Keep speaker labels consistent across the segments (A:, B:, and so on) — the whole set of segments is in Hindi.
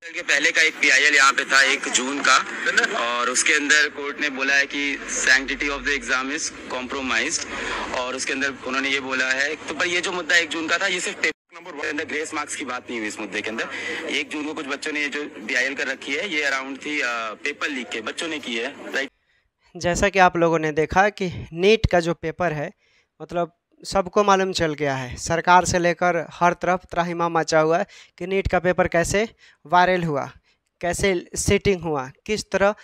A: के पहले का एक पीआईएल यहाँ पे था 1 जून का, और उसके अंदर कोर्ट ने बोला है कि sanctity of the exam is compromised, और उसके अंदर उन्होंने ये बोला है। तो पर ये जो मुद्दा 1 जून का था, ये सिर्फ पेपर नंबर अंदर ग्रेस मार्क्स की बात नहीं हुई इस मुद्दे के अंदर। 1 जून को कुछ बच्चों ने ये जो पीआईएल कर रखी है, ये अराउंड थी पेपर लीक के बच्चों ने की है, राइट।
B: जैसा कि आप लोगों ने देखा कि नीट का जो पेपर है, मतलब सबको मालूम चल गया है, सरकार से लेकर हर तरफ त्राहिमाम मचा हुआ है कि नीट का पेपर कैसे वायरल हुआ, कैसे सीटिंग हुआ, किस तरह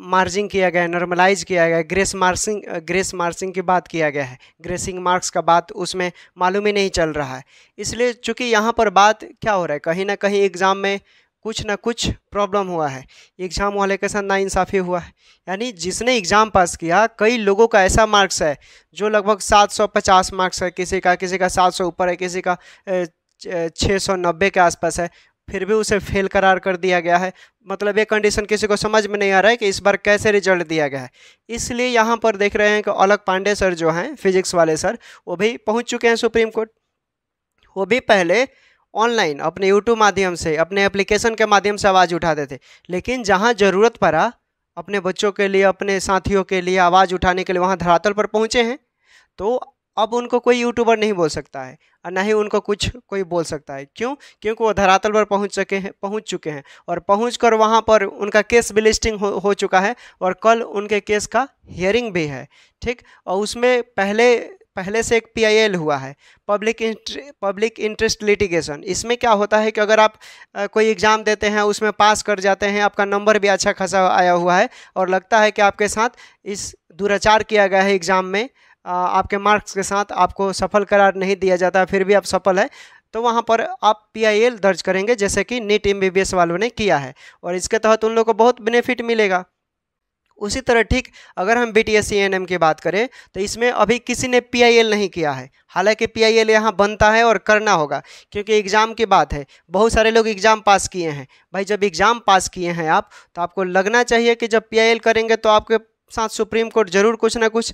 B: मार्जिंग किया गया, नॉर्मलाइज किया गया, ग्रेस मार्क्सिंग की बात किया गया है, ग्रेसिंग मार्क्स का बात उसमें मालूम ही नहीं चल रहा है। इसलिए चूँकि यहाँ पर बात क्या हो रहा है, कहीं ना कहीं एग्ज़ाम में कुछ ना कुछ प्रॉब्लम हुआ है, एग्ज़ाम वाले के साथ नाइंसाफ़ी हुआ है। यानी जिसने एग्ज़ाम पास किया, कई लोगों का ऐसा मार्क्स है जो लगभग 750 मार्क्स है, किसी का 700 ऊपर है, किसी का 690 के आसपास है, फिर भी उसे फेल करार कर दिया गया है। मतलब ये कंडीशन किसी को समझ में नहीं आ रहा है कि इस बार कैसे रिजल्ट दिया गया है। इसलिए यहाँ पर देख रहे हैं कि अलख पांडे सर जो हैं, फिजिक्स वाले सर, वो भी पहुँच चुके हैं सुप्रीम कोर्ट। वो भी पहले ऑनलाइन अपने यूट्यूब माध्यम से, अपने एप्लीकेशन के माध्यम से आवाज़ उठाते थे, लेकिन जहां ज़रूरत पड़ा अपने बच्चों के लिए, अपने साथियों के लिए आवाज़ उठाने के लिए वहां धरातल पर पहुंचे हैं। तो अब उनको कोई यूट्यूबर नहीं बोल सकता है, और ना ही उनको कुछ कोई बोल सकता है। क्यों? क्योंकि वो धरातल पर पहुंच चुके हैं, और पहुंचकर वहां पर उनका केस भी लिस्टिंग हो चुका है, और कल उनके केस का हियरिंग भी है, ठीक। और उसमें पहले से एक पीआईएल हुआ है, पब्लिक इंटरेस्ट लिटिगेशन। इसमें क्या होता है कि अगर आप कोई एग्ज़ाम देते हैं, उसमें पास कर जाते हैं, आपका नंबर भी अच्छा खासा आया हुआ है, और लगता है कि आपके साथ इस दुराचार किया गया है एग्ज़ाम में, आपके मार्क्स के साथ आपको सफल करार नहीं दिया जाता, फिर भी आप सफल है, तो वहाँ पर आप पीआईएल दर्ज करेंगे, जैसे कि नीट एमबीबीएस वालों ने किया है, और इसके तहत उन लोगों को बहुत बेनिफिट मिलेगा। उसी तरह ठीक अगर हम बीटीएस एएनएम की बात करें, तो इसमें अभी किसी ने पीआईएल नहीं किया है। हालांकि पीआईएल यहाँ बनता है और करना होगा, क्योंकि एग्ज़ाम की बात है। बहुत सारे लोग एग्ज़ाम पास किए हैं। भाई जब एग्ज़ाम पास किए हैं आप, तो आपको लगना चाहिए कि जब पीआईएल करेंगे तो आपके साथ सुप्रीम कोर्ट जरूर कुछ ना कुछ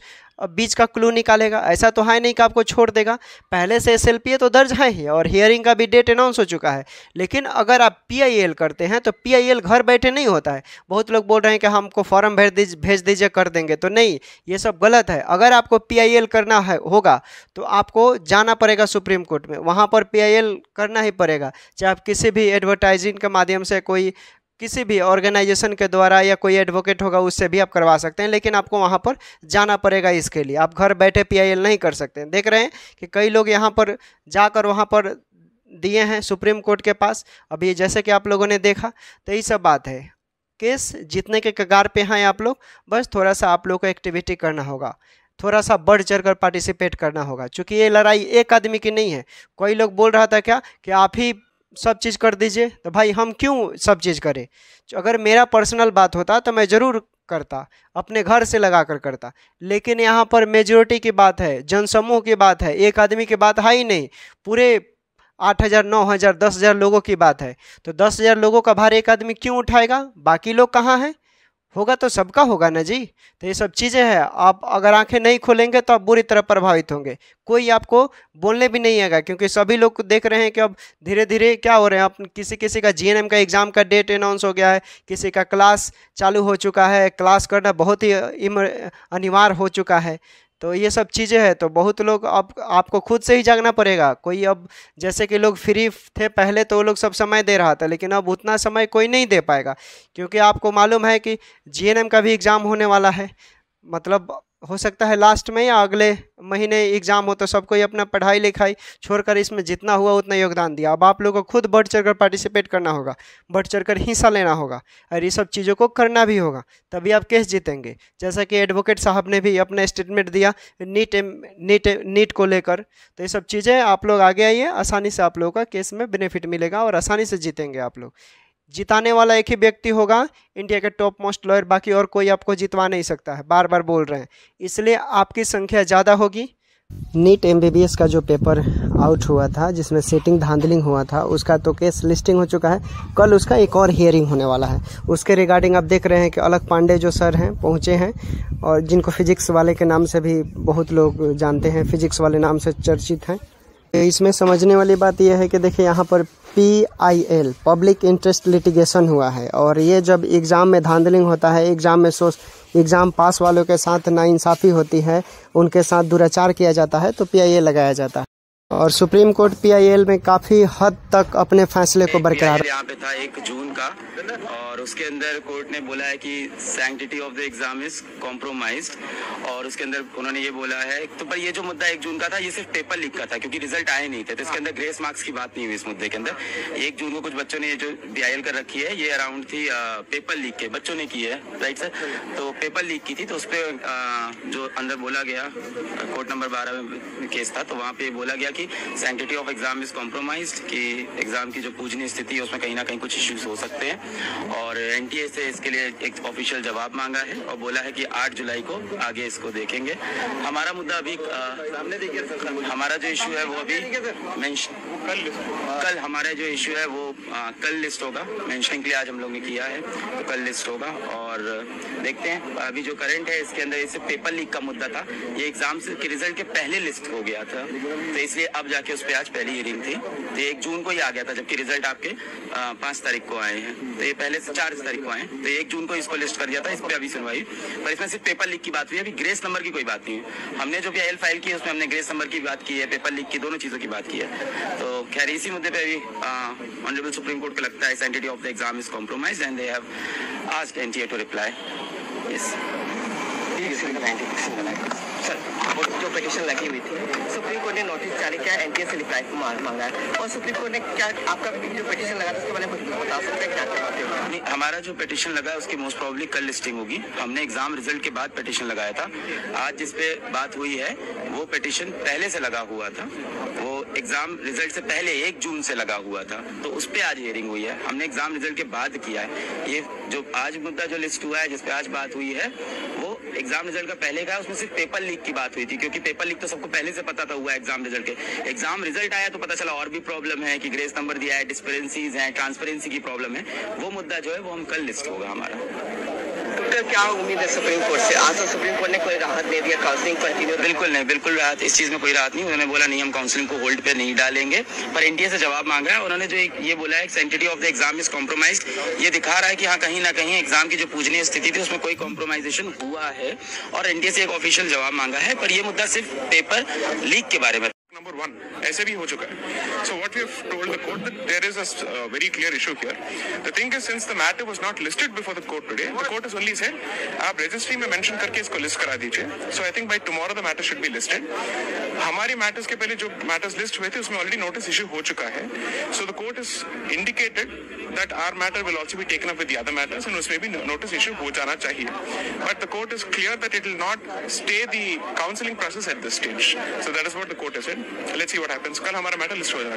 B: बीच का क्लू निकालेगा। ऐसा तो है नहीं कि आपको छोड़ देगा। पहले से एसएलपीए तो दर्ज है ही, और हियरिंग का भी डेट अनाउंस हो चुका है। लेकिन अगर आप पीआईएल करते हैं तो पीआईएल घर बैठे नहीं होता है। बहुत लोग बोल रहे हैं कि हमको फॉर्म भेज दीजिए कर देंगे, तो नहीं, ये सब गलत है। अगर आपको पीआईएल करना है होगा तो आपको जाना पड़ेगा सुप्रीम कोर्ट में, वहाँ पर पीआईएल करना ही पड़ेगा। चाहे आप किसी भी एडवर्टाइजिंग के माध्यम से, कोई किसी भी ऑर्गेनाइजेशन के द्वारा, या कोई एडवोकेट होगा उससे भी आप करवा सकते हैं, लेकिन आपको वहाँ पर जाना पड़ेगा। इसके लिए आप घर बैठे पीआईएल नहीं कर सकते हैं। देख रहे हैं कि कई लोग यहाँ पर जाकर वहाँ पर दिए हैं सुप्रीम कोर्ट के पास। अभी जैसे कि आप लोगों ने देखा, तो यही सब बात है। केस जीतने के कगार पे हैं आप लोग, बस थोड़ा सा आप लोग को एक्टिविटी करना होगा, थोड़ा सा बढ़ चढ़ कर पार्टिसिपेट करना होगा, क्योंकि ये लड़ाई एक आदमी की नहीं है। कोई लोग बोल रहा था क्या कि आप ही सब चीज़ कर दीजिए, तो भाई हम क्यों सब चीज़ करें? अगर मेरा पर्सनल बात होता तो मैं ज़रूर करता, अपने घर से लगा कर करता, लेकिन यहाँ पर मेजोरिटी की बात है, जनसमूह की बात है, एक आदमी की बात है ही नहीं, पूरे 8,000, 9,000, 10,000 लोगों की बात है। तो 10,000 लोगों का भार एक आदमी क्यों उठाएगा? बाकी लोग कहाँ हैं? होगा तो सबका होगा ना जी। तो ये सब चीज़ें हैं। आप अगर आंखें नहीं खोलेंगे तो आप बुरी तरह प्रभावित होंगे। कोई आपको बोलने भी नहीं आएगा, क्योंकि सभी लोग देख रहे हैं कि अब धीरे धीरे क्या हो रहे हैं। अब किसी का जीएनएम का एग्ज़ाम का डेट अनाउंस हो गया है, किसी का क्लास चालू हो चुका है, क्लास करना बहुत ही अनिवार्य हो चुका है। तो ये सब चीज़ें हैं। तो बहुत लोग अब आपको खुद से ही जागना पड़ेगा। कोई अब जैसे कि लोग फ्री थे पहले, तो वो लोग सब समय दे रहा था, लेकिन अब उतना समय कोई नहीं दे पाएगा, क्योंकि आपको मालूम है कि जीएनएम का भी एग्ज़ाम होने वाला है। मतलब हो सकता है लास्ट में या अगले महीने एग्ज़ाम हो, तो सबको अपना पढ़ाई लिखाई छोड़कर इसमें जितना हुआ उतना योगदान दिया। अब आप लोगों को खुद बढ़ चढ़कर पार्टिसिपेट करना होगा, बढ़ चढ़कर हिस्सा लेना होगा, और ये सब चीज़ों को करना भी होगा, तभी आप केस जीतेंगे। जैसा कि एडवोकेट साहब ने भी अपना स्टेटमेंट दिया नीट को लेकर। तो ये सब चीज़ें आप लोग आगे आइए, आसानी से आप लोगों का केस में बेनिफिट मिलेगा और आसानी से जीतेंगे आप लोग। जिताने वाला एक ही व्यक्ति होगा, इंडिया के टॉप मोस्ट लॉयर, बाकी और कोई आपको जितवा नहीं सकता है। बार बार बोल रहे हैं, इसलिए आपकी संख्या ज़्यादा होगी। नीट एमबीबीएस का जो पेपर आउट हुआ था, जिसमें सीटिंग धांधलिंग हुआ था, उसका तो केस लिस्टिंग हो चुका है। कल उसका एक और हियरिंग होने वाला है। उसके रिगार्डिंग आप देख रहे हैं कि अलख पांडे जो सर हैं पहुँचे हैं, और जिनको फिजिक्स वाले के नाम से भी बहुत लोग जानते हैं, फिजिक्स वाले नाम से चर्चित हैं। इसमें समझने वाली बात यह है कि देखिए यहाँ पर PIL पब्लिक इंटरेस्ट लिटिगेशन हुआ है। और ये जब एग्ज़ाम में धांधलिंग होता है, एग्ज़ाम पास वालों के साथ नाइंसाफ़ी होती है, उनके साथ दुराचार किया जाता है, तो PIL लगाया जाता है। और सुप्रीम कोर्ट PIL में काफ़ी हद तक अपने फैसले को बरकरार।
A: यहाँ पे था 1 जून का, और उसके अंदर कोर्ट ने बोला है कि sanctity of the exam is compromised, और उसके अंदर उन्होंने ये बोला है तो पर ये जो मुद्दा 1 जून का था, ये सिर्फ पेपर लीक का था, क्योंकि रिजल्ट आए नहीं थे, तो इसके अंदर ग्रेस मार्क्स की बात नहीं हुई इस मुद्दे के अंदर। 1 जून को कुछ बच्चों ने ये जो BIL कर रखी है, ये अराउंड थी पेपर लीक के, बच्चों ने की है, राइट सर। तो पेपर लीक की थी, तो उस पर जो अंदर बोला गया, कोर्ट नंबर 12 में केस था, तो वहाँ पे बोला गया कि sanctity of exam is compromised, कि एग्जाम की जो पूजनीय स्थिति है उसमें कहीं ना कहीं कुछ इश्यूज हो सकते हैं, और NTA से इसके लिए एक ऑफिशियल जवाब मांगा है, और बोला है कि 8 जुलाई को आगे इसको देखेंगे। हमारा मुद्दा अभी हमारा जो इशू है वो अभी कल हमारा जो इशू है वो कल लिस्ट होगा, मेंशनिंग के लिए आज हम लोग ने किया है, तो कल लिस्ट होगा। और देखते हैं अभी जो करंट है इसके अंदर, इससे पेपर लीक का मुद्दा था, ये एग्जाम के रिजल्ट के पहले लिस्ट हो गया था, तो इसलिए अब जाके उस पर आज पहली हियरिंग थी, तो 1 जून को ही आ गया था, जबकि रिजल्ट आपके 5 तारीख को आए हैं, तो ये पहले से 4 तारीख को आए, तो 1 जून को इसको लिस्ट कर दिया था, इस पर अभी सुनवाई, पर इसमें सिर्फ पेपर लीक की बात हुई है, अभी ग्रेस नंबर की कोई बात नहीं है। हमने जो PIL फाइल की है उसमें हमने ग्रेस नंबर की बात की है, पेपर लीक की, दोनों चीजों की बात की है। तो खैर इसी मुद्दे पे अभी ऑनरेबल सुप्रीम कोर्ट को लगता है sanctity of the exam is compromised and they have asked NTA to reply. Yes
C: sir, जो पिटीशन लगी हुई थी, सुप्रीम कोर्ट ने नोटिस जारी किया, NTA से रिप्लाई को मांगा है, और सुप्रीम कोर्ट ने क्या आपका जो पिटीशन लगा था उसके बारे में कुछ बता सकते हैं क्या?
A: हमारा जो पिटीशन लगा है उसकी मोस्ट प्रोबेबली कल लिस्टिंग होगी। हमने एग्जाम रिजल्ट के बाद पिटीशन लगाया था। आज जिस पे बात हुई है वो पिटीशन पहले से लगा हुआ था, वो एग्जाम रिजल्ट से पहले 1 जून से लगा हुआ था, तो उस पे आज हियरिंग हुई है। हमने एग्जाम रिजल्ट के बाद किया है। ये जो आज मुद्दा जो लिस्ट हुआ है जिस पे आज बात हुई है वो एग्जाम रिजल्ट का पहले का है, उसमें सिर्फ पेपर लीक की बात हुई थी, क्योंकि पेपर लीक तो सबको पहले से पता था हुआ एग्जाम रिजल्ट के। एग्जाम रिजल्ट आया तो पता चला और भी प्रॉब्लम है कि ग्रेस नंबर दिया है, डिस्पेरेंसीज है, ट्रांसपेरेंसी की प्रॉब्लम है, वो मुद्दा जो है वो हम कल लिस्ट होगा हमारा।
C: तो क्या उम्मीद है सुप्रीम कोर्ट से? आज तो सुप्रीम कोर्ट ने कोई राहत दे दिया, काउंसलिंग कंटिन्यू?
A: बिल्कुल नहीं, बिल्कुल राहत, इस चीज में कोई राहत नहीं। उन्होंने बोला नहीं हम काउंसलिंग को होल्ड पे नहीं डालेंगे, पर NTA से जवाब मांगा है। उन्होंने जो ये बोला है sanctity of the exam is compromised, ये दिखा रहा है कि हाँ कहीं ना कहीं एग्जाम की जो पूजनीय स्थिति थी उसमें कोई कॉम्प्रोमाइजेशन हुआ है, और NTA से एक ऑफिशियल जवाब मांगा है, पर ये मुद्दा सिर्फ पेपर लीक के बारे में।
D: Number 1 ऐसे भी हो चुका है. So what we have told the court that there is a very clear issue here. The thing is, since the matter was not listed before the court today, the court has only said आप registry में mention करके इसको list करा दीजिए. So I think by tomorrow the matter should be listed. हमारे matters के पहले जो matters list हुए थे उसमें already notice issue हो चुका है. So the court has indicated that our matter will also be taken up with the other matters and उसमें भी notice issue हो जाना चाहिए. But the court is clear that it will not stay the counseling process at this stage. So that is what the court has said. Let's see what happens. कल हमारा matter list हो जाना